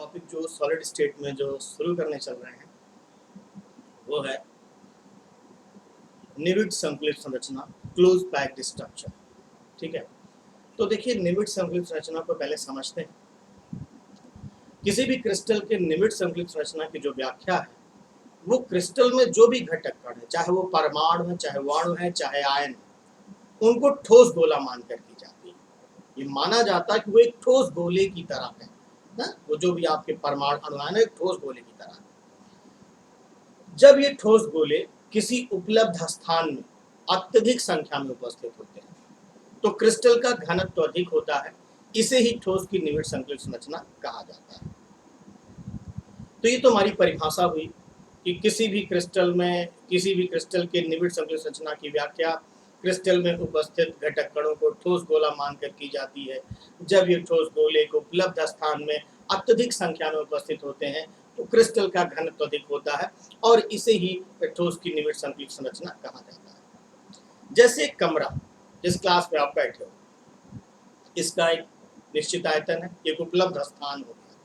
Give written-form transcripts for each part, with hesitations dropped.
Topic जो solid state में जो शुरू करने चल रहे हैं वो है निविड संकलित संरचना, क्लोज पैक्ड स्ट्रक्चर। ठीक है, तो देखिए निविड संकलित संरचना को पहले समझते हैं। किसी भी क्रिस्टल के निविड संकलित संरचना की जो व्याख्या है वो क्रिस्टल में जो भी घटक कण है, चाहे वो परमाणु है, चाहे वाणु है, चाहे आयन है, उनको ठोस गोला मानकर की जाती है। ये माना जाता है कि वो एक ठोस गोले की तरह है ना, वो जो भी आपके परमाणु अणु है एक ठोस गोले की तरह है। जब ये ठोस गोले किसी उपलब्ध स्थान में अत्यधिक संख्या में उपस्थित होते हैं तो क्रिस्टल का घनत्व अधिक होता है, इसे ही ठोस की निविड संकलित संरचना कहा जाता है। तो ये तो हमारी परिभाषा हुई कि किसी भी क्रिस्टल के निविड संकलित संरचना की व्याख्या क्रिस्टल में उपस्थित घटक कणों को ठोस गोला मानकर की जाती है। जब ये ठोस गोले को उपलब्ध स्थान में अत्यधिक संख्या में उपस्थित होते हैं तो क्रिस्टल का घनत्व अधिक होता है और इसे ही ठोस की निविड संकलित संरचना कहा जाता है। जैसे एक कमरा जिस क्लास में आप बैठे हो, इसका एक निश्चित आयतन है, एक उपलब्ध स्थान हो गया,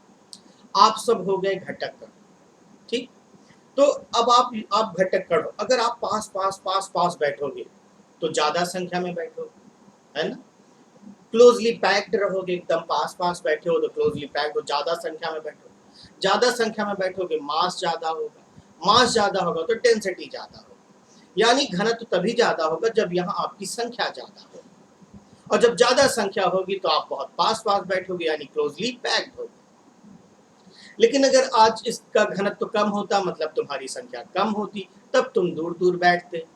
आप सब हो गए घटक कण। ठीक, तो अब आप घटक कण हो, अगर आप पास पास पास पास बैठोगे तो ज्यादा संख्या में बैठोगे, है ना। क्लोजली पैक्ड रहोगे, एकदम पास पास बैठे हो तो क्लोजली पैक्ड हो, ज्यादा संख्या में बैठोगे। ज्यादा संख्या में बैठोगे मास ज्यादा होगा, मास ज्यादा होगा तो डेंसिटी ज्यादा होगा, यानी घनत्व तभी ज्यादा होगा जब यहाँ आपकी संख्या ज्यादा हो, और जब ज्यादा संख्या होगी तो आप बहुत पास पास बैठोगे यानी क्लोजली पैक्ड होगे। लेकिन अगर आज इसका घनत्व कम होता, मतलब तुम्हारी संख्या कम होती, तब तुम दूर दूर बैठते,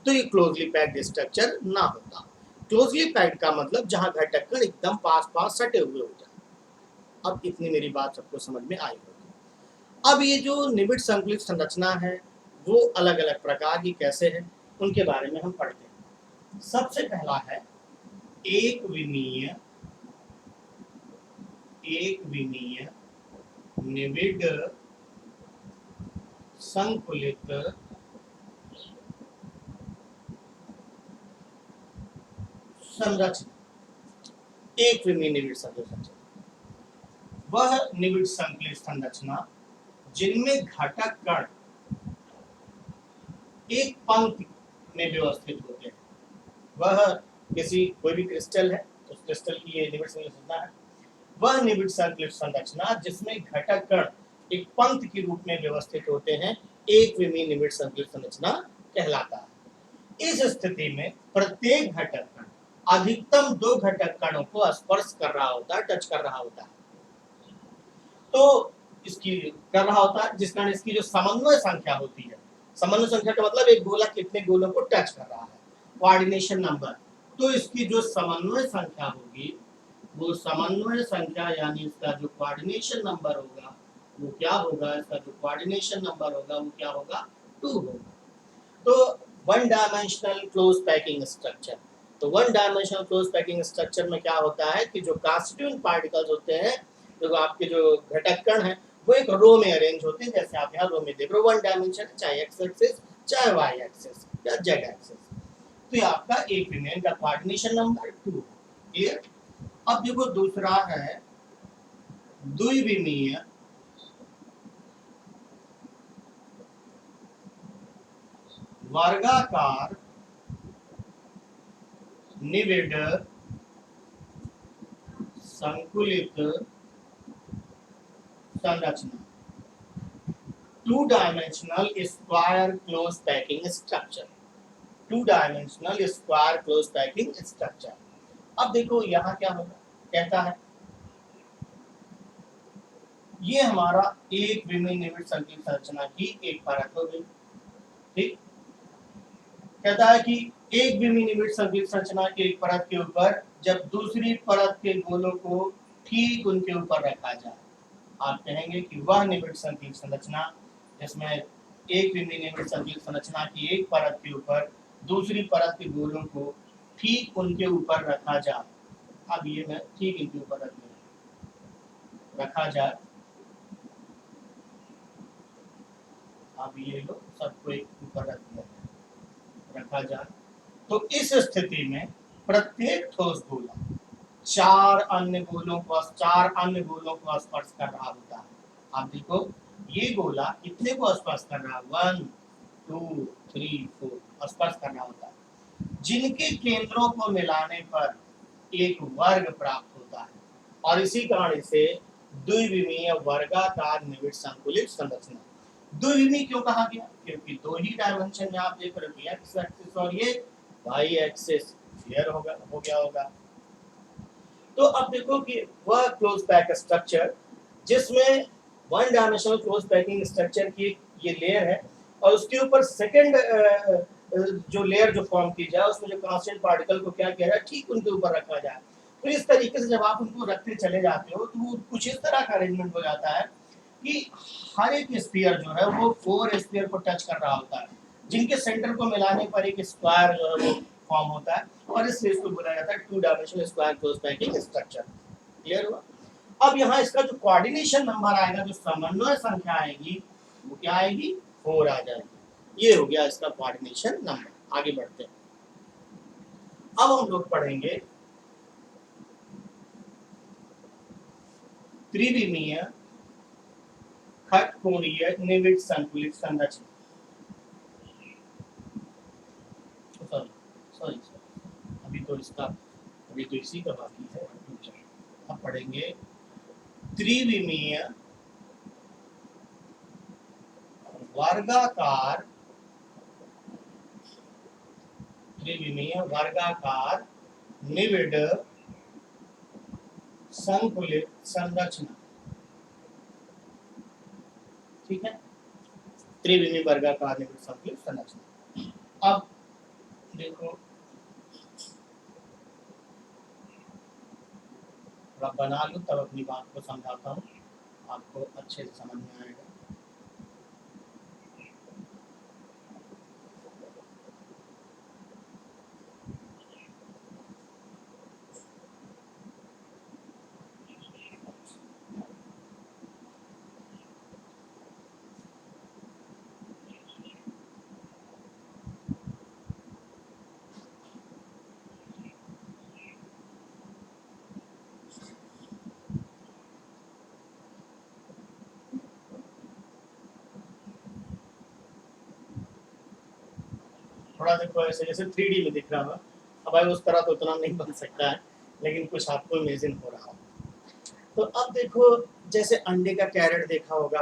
तो ये क्लोजली पैक्ड स्ट्रक्चर ना होता। क्लोजली पैक्ड का मतलब जहां घटक कण एकदम पास पास सटे हुए हो जाए। अब इतनी मेरी बात सबको समझ में आई होगी। अब ये जो निविड संकलित संरचना है वो अलग अलग प्रकार की कैसे है, उनके बारे में हम पढ़ते हैं। सबसे पहला है एक विमीय निविड संकुलित संरचना। एक विमीय निविड संकुलित संरचना वह निविड संकलित संरचना जिनमें घटक कण एक पंक्ति में व्यवस्थित होते हैं। वह कोई भी क्रिस्टल है, उस क्रिस्टल की ये निविड संकलित संरचना है। वह निविड संकलित संरचना जिसमें घटक कण एक पंक्ति के रूप में व्यवस्थित होते हैं, एक विमीय निविड संकलित संरचना कहलाता है। इस स्थिति में प्रत्येक घटक कण अधिकतम 2 घटक कणों को स्पर्श कर रहा होता है, टच कर रहा होता है। तो इसकी कर रहा होता है, जिस कारण इसकी जो समन्वय संख्या होती है, समन्वय संख्या का मतलब एक गोला कितने गोलों को टच कर रहा है, कोऑर्डिनेशन नंबर। तो इसकी जो समन्वय संख्या होगी, वो समन्वय संख्या यानी इसका जो कोऑर्डिनेशन नंबर होगा वो क्या होगा, इसका जो कोऑर्डिनेशन नंबर होगा वो क्या होगा, 2 होगा। तो one dimensional close packing structure. तो one dimensional close packing structure में क्या होता है कि जो कॉन्स्टिट्यूएंट पार्टिकल्स होते हैं, जो आपके जो घटक कण हैं, वो एक रो में अरेंज होते हैं। जैसे आप यहाँ रो में देख रहे हो, वन डायमेंशन, चाहे एक्स एक्सिस, चाहे वाई एक्सिस या जेड एक्सिस। तो ये आपका एक विमीय का कोऑर्डिनेशन नंबर 2। क्लियर। अब देखो दूसरा है द्विविमीय वर्गाकार निविड संकुलित संरचना, 2 dimensional square close packing structure. 2 dimensional square close packing structure. अब देखो यहाँ क्या होगा, कहता है ये हमारा एक विमीय निविड संकलित संरचना की एक परत हो गई। ठीक, कहता है कि एक विमीय निविड संकलित संरचना की एक परत के ऊपर जब दूसरी परत के गोलों को ठीक उनके ऊपर रखा जाए, आप कहेंगे कि वह निविड संकलित संरचना जिसमें एक विमीय निविड संकलित संरचना की एक परत के ऊपर दूसरी परत के गोलों को ठीक उनके ऊपर रखा जाए। अब ये मैं ठीक इनके ऊपर रखा जाए, अब ये लो सबको एक ऊपर रखा जाए, तो इस स्थिति में प्रत्येक ठोस गोला 4 अन्य गोलों को स्पर्श कर रहा होता है। आप देखो ये गोला कितने को स्पर्श कर रहा है, 1 2 3 4 स्पर्श करना होता है, जिनके केंद्रों को मिलाने पर एक वर्ग प्राप्त होता है। और इसी कारण से द्विविमीय वर्गाकार निविड़ संकुलित संरचना। द्विविमीय क्यों कहा गया, क्योंकि दो ही डायमेंशन में आप देख रहे हो, एक्स एक्सिस और ये वाई एक्सिस क्लियर हो गया होगा। तो अब देखो कि वह क्लोज पैक स्ट्रक्चर जिसमें one dimensional close packing structure की ये लेयर है और उसके ऊपर सेकंड जो लेयर जो फॉर्म की जाए उसमें जो कांस्टेंट पार्टिकल को क्या किया जाए, ठीक उनके ऊपर रखा जाए। तो इस तरीके से जब आप उनको रखते चले जाते हो तो वो कुछ इस तरह का अरेंजमेंट हो जाता है कि हर एक स्फीयर जो है वो 4 स्फीयर को टच कर रहा होता है, जिनके सेंटर को मिलाने पर एक स्क्वायर जो है वो फॉर्म होता है और इसलिए इसको बोला जाता है two dimensional square close packing structure. Clear हुआ। अब यहाँ इसका जो कोऑर्डिनेशन नंबर आएगा, जो समन्वय संख्या आएगी वो क्या आएगी, 4 आ जाएगी। ये हो गया इसका कोऑर्डिनेशन नंबर। आगे बढ़ते हैं। अब हम लोग पढ़ेंगे त्रिविमीय खटकोणीय निविड़ संकुलित संरचना। सॉरी अभी तो इसी का बाकी है। अब पढ़ेंगे त्रिविमीय वर्गाकार निविड़ संकुलित संरचना। ठीक है, त्रिविमीय वर्गाकार निविड़ संकुलित संरचना। अब देखो बना लो तब अपनी बात को समझाता हूँ, आपको अच्छे से समझ में आएगा। थोड़ा देखो ऐसे जैसे 3D में दिख रहा है। अब भाई उस तरह तो उतना नहीं बन सकता है, लेकिन कुछ आपको इमेजिन हो रहा है। तो अब देखो जैसे अंडे का कैरेट देखा होगा,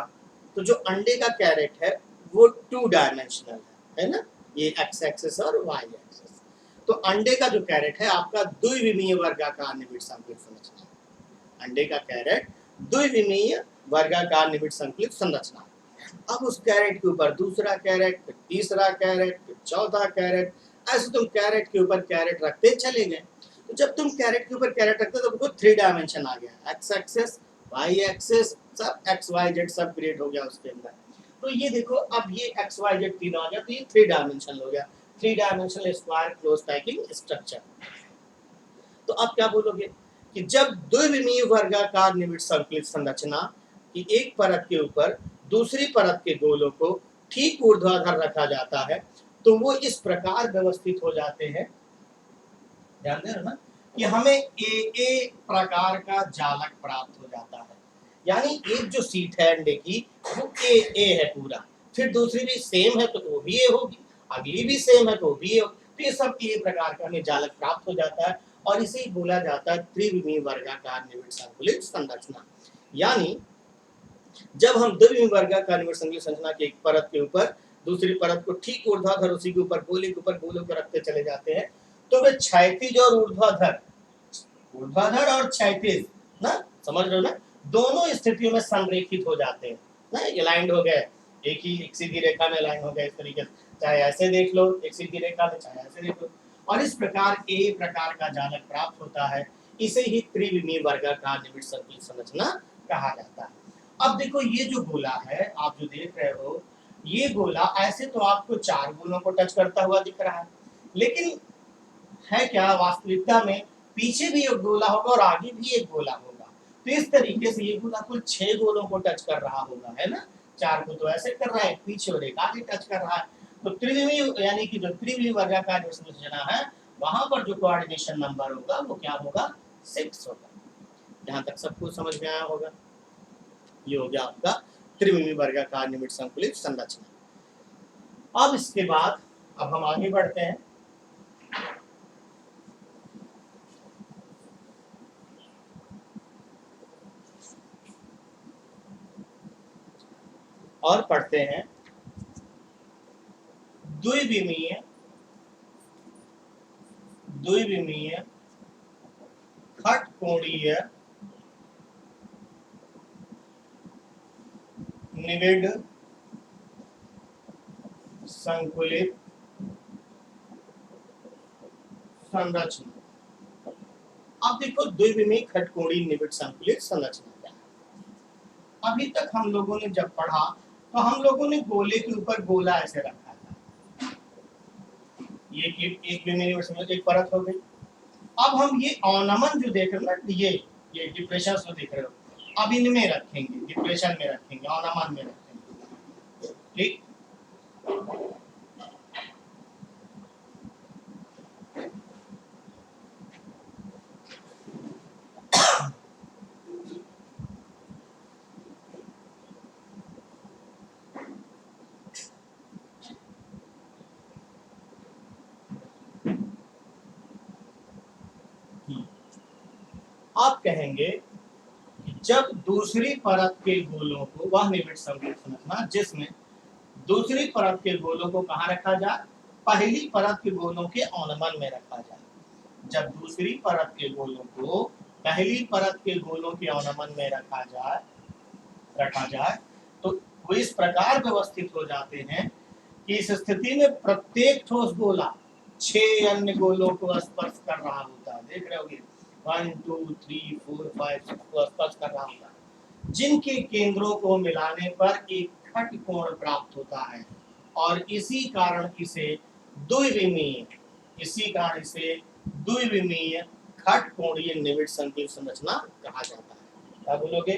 तो जो अंडे का कैरेट है वो 2 डायमेंशनल है ना, ये एक्स एक्सिस और वाई एक्सिस। तो अंडे का जो कैरेट है आपका द्विविमीय वर्गाकार निविड़ संकुलित संरचना। अंडे का कैरेट द्विविमीय वर्गाकार निविड़ संकुलित संरचना। अब उस कैरेट के ऊपर दूसरा कैरेट, फिर तीसरा कैरेट, फिर चौथा कैरेट, ऐसे तुम कैरेट के ऊपर कैरेट रखते चले गए। तो जब तुम कैरेट के ऊपर कैरेट रखते हो तो 3 डायमेंशन आ गया, एक्स एक्सिस, वाई एक्सिस, सब एक्स वाई जेड सब क्रिएट हो गया उसके अंदर। तो ये देखो अब ये एक्स वाई जेड तीनों आ गया, तो ये 3 डायमेंशन हो गया, 3 dimensional square close packing structure. तो अब क्या बोलोगे कि जब द्विविमीय वर्गाकार निविड़ संकुलित संरचना की एक परत के ऊपर दूसरी परत के गोलों को ठीक ऊर्ध्वाधर रखा जाता है तो वो इस प्रकार व्यवस्थित हो जाते हैं, ध्यान देना ना, कि हमें ए प्रकार का जालक प्राप्त हो जाता है। यानी एक जो सीट है अंडे की वो ए है पूरा, फिर दूसरी भी सेम है तो वो भी ए होगी, अगली भी सेम है तो वो भी ए होगी। तो ये सब ए प्रकार का हमें जालक प्राप्त हो जाता है और इसे बोला जाता है त्रिविमीय वर्गाकार निविड़ संकुलित संरचना। यानी जब हम द्विविमीय वर्गाकार निविड़ संकुलित संरचना के एक परत के ऊपर दूसरी परत को ठीक ऊर्ध्वाधर उसी के ऊपर गोले के ऊपर गोलों को रखते चले जाते हैं तो वे क्षैतिज और ऊर्ध्वाधर और क्षैतिज ना, समझ रहे हो ना, दोनों स्थितियों में संरेखित हो जाते हैं ना, अलाइंड हो गए, एक सीधी रेखा में अलाइन हो गए इस तरीके से, चाहे ऐसे देख लो एक सीधी रेखा में, चाहे ऐसे देख लो, और इस प्रकार ए प्रकार का जालक प्राप्त होता है। इसे ही त्रिविमीय वर्गाकार निविड़ संकुलित संरचना कहा जाता है। अब देखो ये जो गोला है आप जो देख रहे हो, ये गोला ऐसे तो आपको 4 गोलों को टच करता हुआ दिख रहा है, लेकिन है क्या वास्तविकता में पीछे भी एक गोला होगा और आगे भी एक गोला होगा। तो इस तरीके से ये गोला कुल 6 गोलों को टच कर रहा होगा, है ना, 4 को तो ऐसे कर रहा है पीछे और एक आगे टच कर रहा है। तो त्रिविमीय यानी कि जो त्रिविमीय वर्गाकार संरचना है वहां पर जो कोऑर्डिनेशन नंबर होगा वो क्या होगा, 6 होगा। यहाँ तक सबको समझ में आया होगा। ये हो गया आपका त्रिविमीय वर्गाकार निबिड़ संकुलित संरचना। अब इसके बाद अब हम आगे बढ़ते हैं। और पढ़ते हैं द्विविमीय खटकोणीय निबिड़ संकुलित संरचना। अब देखो द्विविमीय खटकोणीय निबिड़ संकुलित संरचना क्या है। अभी तक हम लोगों ने जब पढ़ा तो हम लोगों ने गोले के ऊपर गोला ऐसे रखा था, ये एक विमीय एक परत हो गई। अब हम ये ऑर्नामेंट जो देख रहे हो ना, ये डिप्रेशन जो देख रहे हो, अब इनमें रखेंगे, डिप्रेशन में रखेंगे, ऑर्नामेंट में रखेंगे, ठीक। आप कहेंगे जब दूसरी परत के गोलों को, वह निबिड़ संकुलित संरचना जिसमें दूसरी परत के गोलों को कहाँ रखा जाए, पहली परत के गोलों के ऑर्नामेंट में रखा जाए। जब दूसरी परत के गोलों को पहली परत के गोलों के ऑर्नामेंट में रखा जाए तो वो इस प्रकार व्यवस्थित हो जाते हैं कि इस स्थिति में प्रत्येक ठोस गोला 6 अन्य गोलों को स्पर्श कर रहा होता है। देख रहे होगे 1 2 3 4 5 6 को स्पर्श कर रहा होता है, जिनके केंद्रों को मिलाने पर एक खटकोण प्राप्त होता है और इसी कारण इसे द्विविमीय खटकोणीय निबिड़ संकुलित संरचना कहा जाता है। क्या बोलोगे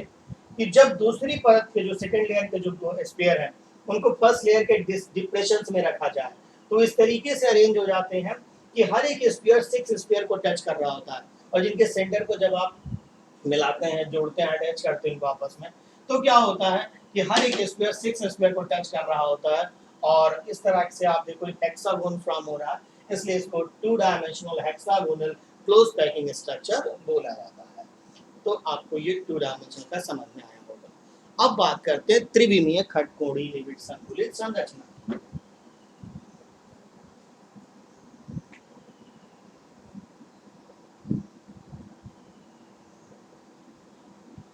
कि जब दूसरी परत के जो सेकंड लेयर के जो स्फीयर है उनको फर्स्ट लेयर के डिप्रेशंस में रखा जाए तो इस तरीके से अरेंज हो जाते हैं कि हर एक स्फीयर 6 स्फीयर को टच कर रहा होता है, और जिनके सेंटर को जब आप मिलाते हैं, जोड़ते हैं, अटैच करते हैं इनको आपस में, तो क्या होता है कि हर एक स्फीयर 6 स्फीयर को टच कर रहा होता है, और इस तरह से आप देखो हेक्सागोन फॉर्म हो रहा है, इसलिए इसको 2 dimensional hexagonal close packing structure बोला जाता है। तो आपको ये 2 डायमेंशन का समझ में आया होगा। अब बात करते हैं त्रिविमीय खटकोणीय निबिड़ संकुलित संरचना।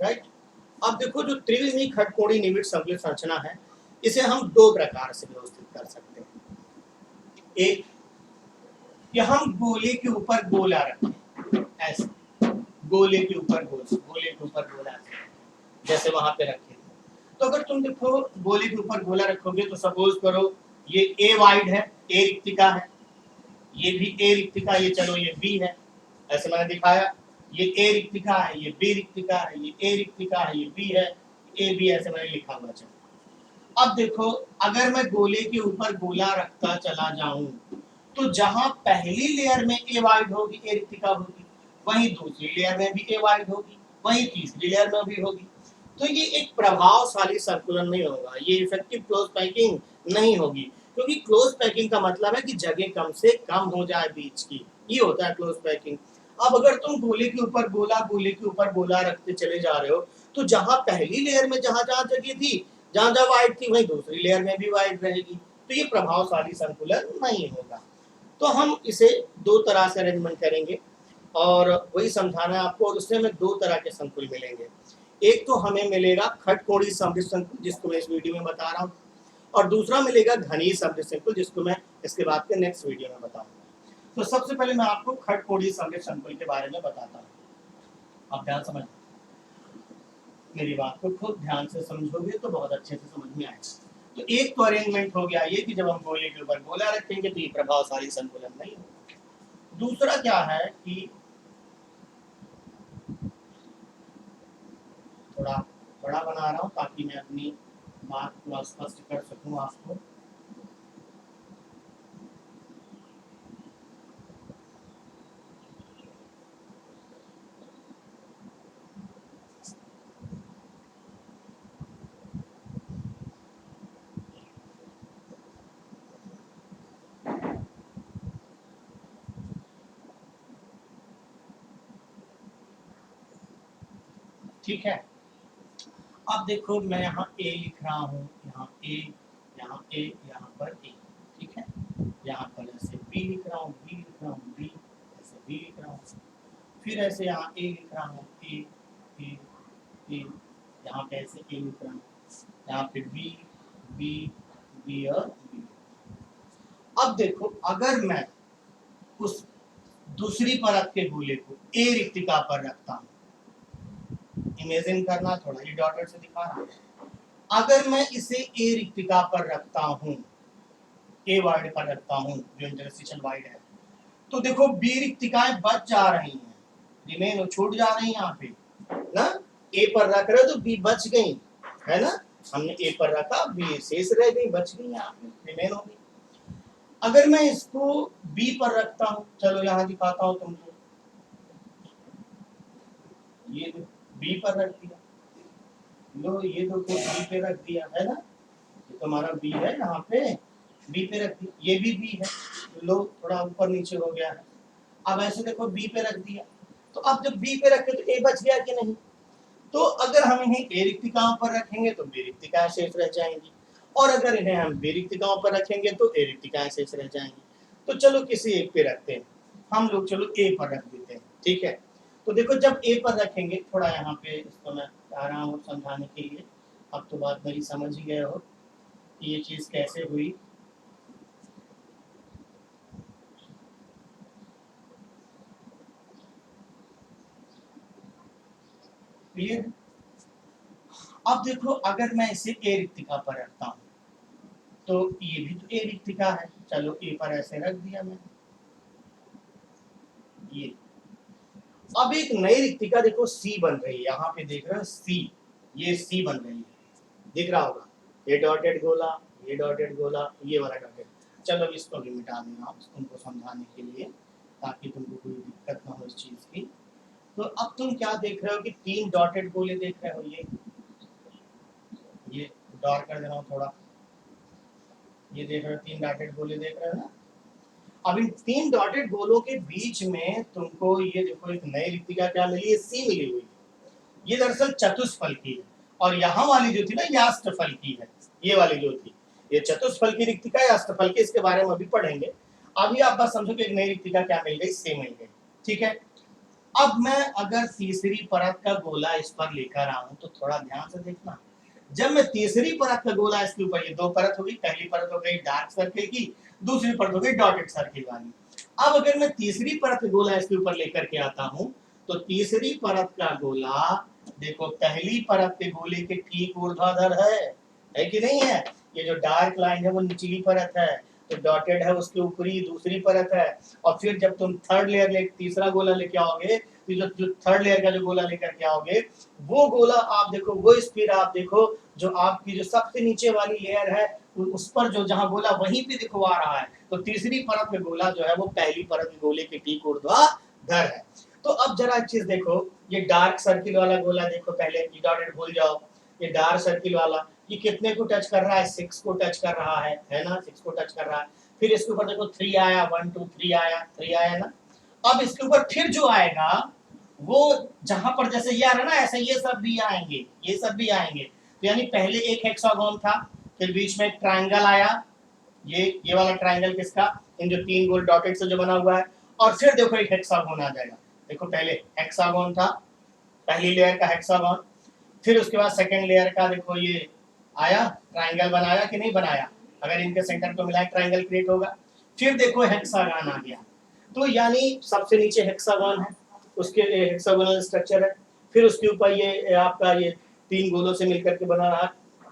राइट। अब देखो जो त्रिविमीय खटकोणीय निबिड़ संकुलित संरचना है, इसे हम 2 प्रकार से व्यवस्थित कर सकते हैं। एक, कि हम गोले के ऊपर गोला रखें, ऐसे गोले के ऊपर गोला जैसे वहां पे रखे। तो अगर तुम देखो गोले के ऊपर गोला रखोगे तो सपोज करो ये ए वाइड है, ए रिक्तिका है, ये भी ए रिक्तिका, ये चलो ये बी है, ऐसे मैंने दिखाया, ये ए रिक्तिका है, ये बी रिक्तिका है, ये ए रिक्तिका है, ये बी है, ए बी, ऐसे मैंने लिखा हुआ। चलो अब देखो अगर मैं गोले के ऊपर गोला रखता चला जाऊं तो जहां पहली लेयर में ए वाइड होगी, ए रिक्तिका होगी, वहीं दूसरी लेयर में भी ए वाइड होगी, वहीं तीसरी लेयर में भी होगी। तो ये एक प्रभावशाली संकुलन नहीं होगा, ये इफेक्टिव क्लोज पैकिंग नहीं होगी, क्योंकि क्लोज पैकिंग का मतलब है कि जगह कम से कम हो जाए बीच की, ये होता है क्लोज पैकिंग। अब अगर तुम गोले के ऊपर गोला रखते चले जा रहे हो तो जहां पहली लेयर में जहां जहां जगह थी, जहां जहां वाइड थी, वहीं दूसरी लेयर में भी वाइड रहेगी, तो ये प्रभावशाली संकुलन नहीं होगा। तो हम इसे 2 तरह से अरेंजमेंट करेंगे और वही समझाना है आपको, और उसमें हमें 2 तरह के संकुल मिलेंगे। एक तो हमें मिलेगा खटकोणीय समृद्ध संकुल, जिसको मैं इस वीडियो में बता रहा हूँ, और दूसरा मिलेगा घनीय समृद्ध संकुल, जिसको मैं इसके बाद के नेक्स्ट वीडियो में बताऊंगा। तो सबसे पहले मैं आपको खटकोणीय समृद्ध संकुल के बारे में बताता हूँ। आप ध्यान समझ, मेरी बात को खूब ध्यान से समझोगे तो बहुत अच्छे से समझ में आएगा। तो एक तो अरेंजमेंट हो गया ये कि जब हम गोले के ऊपर गोला रखेंगे तो ये प्रभावशाली संकुलन नहीं होगा। दूसरा क्या है कि थोड़ा बड़ा बना रहा हूं ताकि मैं अपनी बात को स्पष्ट कर सकूं आपको। ठीक है। अब देखो मैं यहाँ ए लिख रहा हूँ, यहाँ ए, यहाँ ए, यहाँ पर ए, ठीक है। यहाँ पर ऐसे बी लिख रहा हूँ, बी लिख रहा हूँ, बी, ऐसे बी लिख रहा हूँ, फिर ऐसे यहाँ ए लिख रहा हूँ, ए, ए, ए, यहाँ पे ऐसे ए लिख रहा हूँ, यहाँ पे बी, बी, बी और बी। अब देखो अगर मैं उस दूसरी परत के गोले को ए रिक्तिका पर रखता हूँ, इमेजिन करना थोड़ा, ये डॉटेड से दिखा रहा हूँ। अगर मैं इसे ए रिक्तिका पर रखता हूँ, ए वाइड पर रखता हूँ, जो इंटरस्टिशियल वाइड है, तो देखो बी रिक्तिकाएं बच जा रही हैं, रिमेन छूट जा रही हैं यहाँ पे ना। ए पर रख रहे हो तो बी बच गई है ना, हमने ए पर रखा, बी शेष रह गई, बच गई यहाँ पे, रिमेन हो गई। अगर मैं इसको बी पर रखता हूँ, चलो यहाँ दिखाता हूँ तुमको, ये बी पर रख दिया, लो ये तो बी पे रख दिया है ना, ये तुम्हारा बी है, यहाँ पे बी पे रख दिया, ये भी बी है, लो थोड़ा ऊपर नीचे हो गया है। अब ऐसे देखो बी पे रख दिया, तो अब जब बी पे रखे तो ए बच गया कि नहीं। तो अगर हम इन्हें ए रिक्तिकाओं पर रखेंगे तो बी रिक्तिकाएं शेष रह जाएंगी, और अगर इन्हें हम बी रिक्तिकाओं पर रखेंगे तो ए रिक्तिकाएं शेष रह जाएंगी। तो चलो किसी एक पे रखते हैं, हम लोग चलो ए पर रख देते हैं, ठीक है। तो देखो जब ए पर रखेंगे, थोड़ा यहाँ पे इसको मैं आ रहा हूँ समझाने के लिए, अब तो बात मेरी समझ ही गए हो कि ये चीज कैसे हुई। क्लियर। अब देखो अगर मैं इसे ए रिक्तिका पर रखता हूँ तो ये भी तो ए रिक्तिका है, चलो ए पर ऐसे रख दिया मैंने, ये। अब एक नई रिक्तिका देखो सी बन रही है, यहाँ पे देख रहे हो सी, ये सी बन रही है, दिख रहा होगा, ये डॉटेड गोला, ये डॉटेड गोला, ये वाला डॉटेड। चलो इसको भी मिटा देना तुमको समझाने के लिए, ताकि तुमको कोई दिक्कत ना हो इस चीज की। तो अब तुम क्या देख रहे हो कि 3 डॉटेड गोले देख रहे हो, ये डॉट कर दे रहा हूँ थोड़ा, ये देख रहे हो 3 डॉटेड गोले देख रहे हो ना। अब इन 3 डॉटेड गोलों के बीच में तुमको ये देखो एक नई रिक्तिका क्या मिली है, सी मिली हुई है। ये दरअसल चतुष्फल की है, और यहाँ वाली जो थी ना ये अष्टफल की है, ये वाली जो थी ये चतुष्फल की रिक्तिका है, अष्टफल की, इसके बारे में अभी पढ़ेंगे। अभी आप बस समझो कि एक नई रिक्तिका क्या मिल गई, सी मिल गई, ठीक है। अब मैं अगर तीसरी परत का गोला इस पर लेकर आऊं तो थोड़ा ध्यान से देखना, जब मैं तीसरी परत का गोला इसके ऊपर, ये 2 परत हो गई, पहली परत हो गई डार्क सर्किल की, दूसरी परत हो गई डॉटेड सर्किल वाली। अब अगर मैं तीसरी परत का गोला इसके ऊपर लेकर के आता हूं तो तीसरी परत का गोला देखो पहली परत के गोले के ठीक ऊर्ध्वाधर है कि नहीं है। ये जो डार्क लाइन है वो निचली परत है, तो डॉटेड है उसके ऊपरी दूसरी परत है। और फिर जब तुम थर्ड लेयर ले तीसरा गोला लेके आओगे, तो जो थर्ड लेयर का जो गोला लेकर के आओगे, वो गोला आप देखो, वो स्पीड आप देखो, जो आपकी जो सबसे नीचे वाली लेयर है उस पर जो जहां गोला वहीं पे देखो आ रहा है, तो तीसरी परत में गोला जो है वो पहली परत के गोले के ठीक ऊर्ध्वाधर है। तो अब जरा एक चीज देखो, ये डार्क सर्किल वाला गोला देखो, पहले ये डॉटेड भूल जाओ, ये डार्क सर्किल वाला ये कितने को टच कर रहा है, 6 को टच कर रहा है ना, 6 को टच कर रहा है। फिर इसके ऊपर देखो 3 आया, 1 2 3 आया, 3 आया ना। अब इसके ऊपर फिर जो आएगा वो जहां पर जैसे ये आ रहा है ना, ऐसे ये सब भी आएंगे, ये सब भी आएंगे। तो यानी पहले एक हेक्सागोन था, फिर बीच में एक ट्रायंगल आया, ये वाला ट्रायंगल किसका, इन जो 3 गोल डॉटेड से जो बना हुआ है, और फिर देखो एक हेक्सागोन आ जाएगा। देखो पहले हेक्सागोन था, पहली लेयर का हेक्सागोन, फिर उसके बाद सेकंड लेयर का देखो ये आया, ट्रायंगल बनाया कि नहीं बनाया, अगर इनके सेंटर को मिलाए ट्रायंगल क्रिएट होगा। फिर देखो हेक्सागन आ गया, तो यानी सबसे नीचे हेक्सागन है, उसके हेक्सागोनल स्ट्रक्चर है, फिर उसके ऊपर ये आपका ये 3 गोलों से मिलकर के बना रहा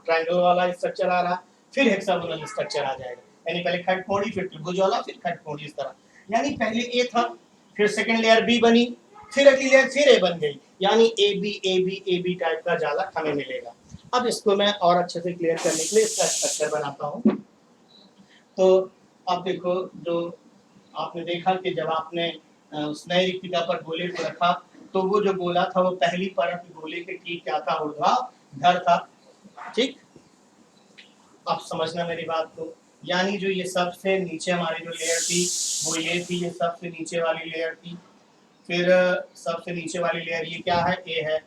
ट्रायंगल वाला स्ट्रक्चर आ रहा, फिर हेक्सागोनल स्ट्रक्चर आ जाएगा, यानी पहले खटकोणी, फिर त्रिभुज वाला, फिर खटकोणी, इस तरह। यानी पहले ए था, फिर सेकंड लेयर बी बनी, फिर अगली लेयर फिर ए बन गई, यानी ए बी टाइप का जालक हमें मिलेगा। अब इसको मैं और अच्छे से क्लियर करने के लिए इसका स्ट्रक्चर बनाता हूँ। तो अब देखो, जो आपने देखा कि जब आपने उस नई रिक्तिका पर गोले को रखा, तो वो जो गोला था वो पहली परत गोले के ठीक क्या था, ऊर्ध्वाधर था, ठीक। अब समझना मेरी बात को, यानी जो ये सबसे नीचे हमारी जो लेयर थी वो ये थी, ये सबसे नीचे वाली लेयर थी, फिर सबसे नीचे वाली लेयर ये क्या है, ए है,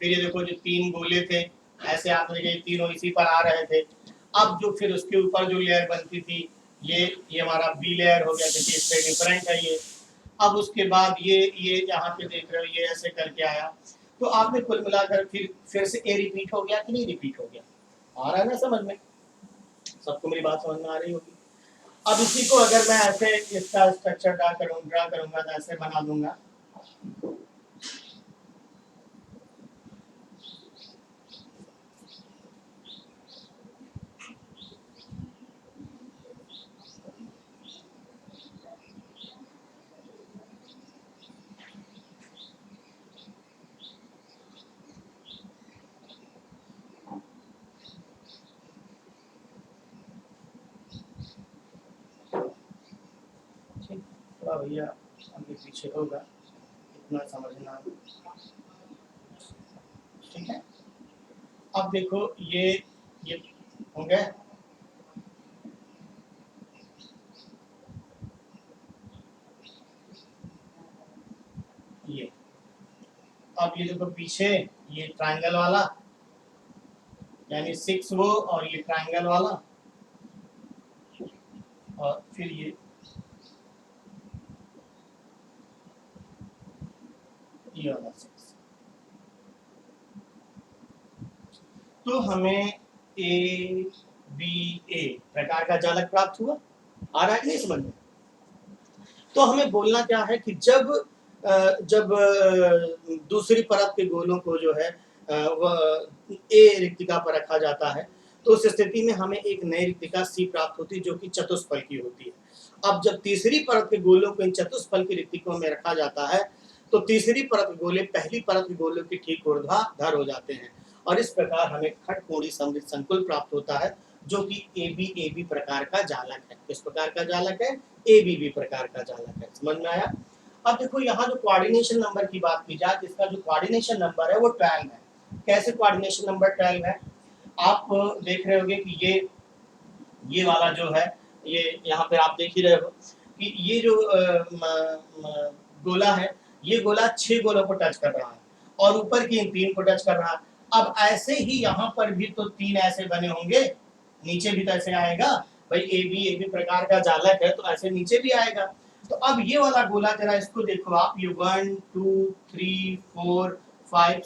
फिर ये देखो जो 3 गोले थे ऐसे आपने ये तीनों इसी पर आ रहे थे। अब जो फिर उसके ऊपर जो लेयर बनती थी ये हमारा बी लेयर हो गया क्योंकि इससे डिफरेंट है ये। अब उसके बाद ये यहाँ पे देख रहे हो ये ऐसे करके आया। तो आपने कुल मिलाकर फिर से ए रिपीट हो गया कि नहीं रिपीट हो गया? आ रहा है ना समझ में? सबको मेरी बात समझ में आ रही होगी। अब इसी को अगर मैं ऐसे इसका स्ट्रक्चर ड्रा करूंगा तो ऐसे बना दूंगा। थोड़ा भैया आगे पीछे होगा, इतना समझना, ठीक है। अब देखो ये हो गए। ये अब ये देखो पीछे ये ट्रायंगल वाला यानी 6 वो और ये ट्रायंगल वाला और फिर ये वाला 6। तो हमें ए बी ए प्रकार का जालक प्राप्त हुआ। आ रहा है कि नहीं समझ में? तो हमें बोलना क्या है कि जब दूसरी परत के गोलों को जो है वह ए रिक्तिका पर रखा जाता है तो उस स्थिति में हमें एक नई रिक्तिका सी प्राप्त होती है जो कि चतुष्फल की होती है। अब जब तीसरी परत के गोलों को इन चतुष्फल की रिक्तिकों में रखा जाता है तो तीसरी परत के गोले पहली परत के गोलों के ठीक ऊर्ध्वाधर हो जाते हैं और इस प्रकार हमें खटकोणी समृद्ध संकुल प्राप्त होता है जो कि ए बी प्रकार का जालक है। किस प्रकार का जालक है? ए बी प्रकार का जालक है। समझ में आया? अब देखो यहाँ जो कोऑर्डिनेशन नंबर की बात की जाए, इसका जो कोऑर्डिनेशन नंबर है वो 12 है। कैसे कोऑर्डिनेशन नंबर 12 है? आप देख रहे होंगे कि ये वाला जो है ये यहाँ पे आप देख ही रहे हो कि ये जो गोला है ये गोला 6 गोलों को टच कर रहा है और ऊपर की इन 3 को टच कर रहा है। अब ऐसे ही यहाँ पर भी तो 3 ऐसे बने होंगे, नीचे भी तो ऐसे आएगा भाई ए बी प्रकार का जालक है तो ऐसे नीचे भी आएगा। तो अब ये वाला गोला जरा इसको देखो आप, ये 1 2 3 4 5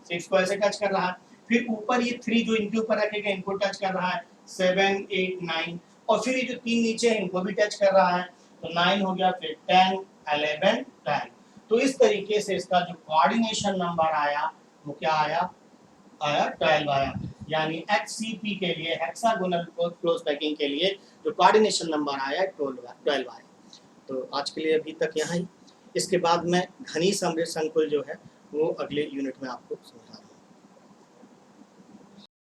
6 को ऐसे टच कर रहा है, फिर ऊपर ये 3 जो इनके ऊपर रखेगा इनको टच कर रहा है, 7 8 9 और फिर ये जो 3 नीचे है इनको भी टच कर रहा है तो 9 हो गया, फिर 10 11 10। तो इस तरीके से इसका जो कोऑर्डिनेशन नंबर आया वो क्या आया? 12 आया। यानी HCP के लिए हेक्सागोनल क्लोज पैकिंग के लिए जो कोऑर्डिनेशन नंबर आया 12 आया। तो आज के लिए अभी तक यहाँ ही। इसके बाद मैं घनी समृद्ध संकुल जो है वो अगले यूनिट में आपको समझा रहा हूँ।